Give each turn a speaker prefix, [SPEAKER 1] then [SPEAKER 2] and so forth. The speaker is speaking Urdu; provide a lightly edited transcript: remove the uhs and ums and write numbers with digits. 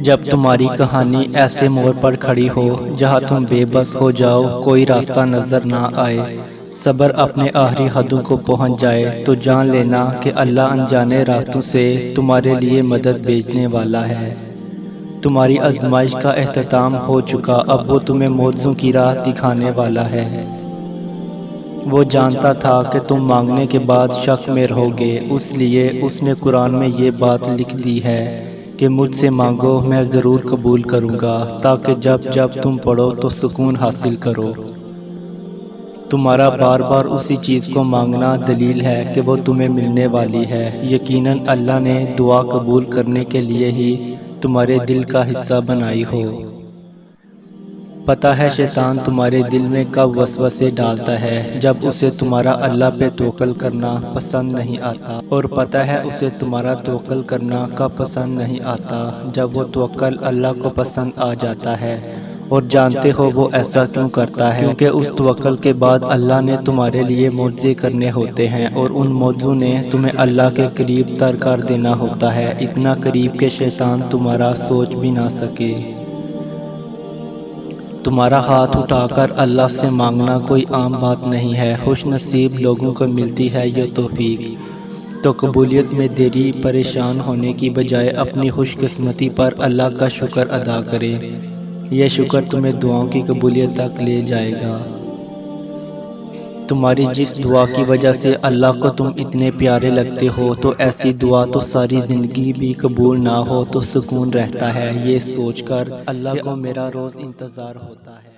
[SPEAKER 1] جب تمہاری کہانی ایسے موڑ پر کھڑی ہو جہاں تم بے بس ہو جاؤ، کوئی راستہ نظر نہ آئے، صبر اپنے آخری حدوں کو پہنچ جائے، تو جان لینا کہ اللہ انجانے راستوں سے تمہارے لیے مدد بھیجنے والا ہے۔ تمہاری آزمائش کا اختتام ہو چکا، اب وہ تمہیں معجزوں کی راہ دکھانے والا ہے۔ وہ جانتا تھا کہ تم مانگنے کے بعد شک میں رہو گے، اس لیے اس نے قرآن میں یہ بات لکھ دی ہے کہ مجھ سے مانگو، میں ضرور قبول کروں گا، تاکہ جب تم پڑھو تو سکون حاصل کرو۔ تمہارا بار بار اسی چیز کو مانگنا دلیل ہے کہ وہ تمہیں ملنے والی ہے۔ یقیناً اللہ نے دعا قبول کرنے کے لیے ہی تمہارے دل کا حصہ بنائی ہو۔ پتہ ہے شیطان تمہارے دل میں کب وسوسے ڈالتا ہے، جب اسے تمہارا اللہ پہ توکل کرنا پسند نہیں آتا، اور پتہ ہے اسے تمہارا توکل کرنا کب پسند نہیں آتا، جب وہ توکل اللہ کو پسند آ جاتا ہے۔ اور جانتے ہو وہ ایسا کیوں کرتا ہے؟ کیونکہ اس توکل کے بعد اللہ نے تمہارے لیے معجزے کرنے ہوتے ہیں، اور ان معجزوں نے تمہیں اللہ کے قریب تر کر دینا ہوتا ہے، اتنا قریب کہ شیطان تمہارا سوچ بھی نہ سکے۔ تمہارا ہاتھ اٹھا کر اللہ سے مانگنا کوئی عام بات نہیں ہے، خوش نصیب لوگوں کو ملتی ہے یہ توفیق۔ تو قبولیت میں دیری پریشان ہونے کی بجائے اپنی خوش قسمتی پر اللہ کا شکر ادا کرے، یہ شکر تمہیں دعاؤں کی قبولیت تک لے جائے گا۔ تمہاری جس دعا کی وجہ سے اللہ کو تم اتنے پیارے لگتے ہو، تو ایسی دعا تو ساری زندگی بھی قبول نہ ہو تو سکون رہتا ہے، یہ سوچ کر اللہ کو میرا روز انتظار ہوتا ہے۔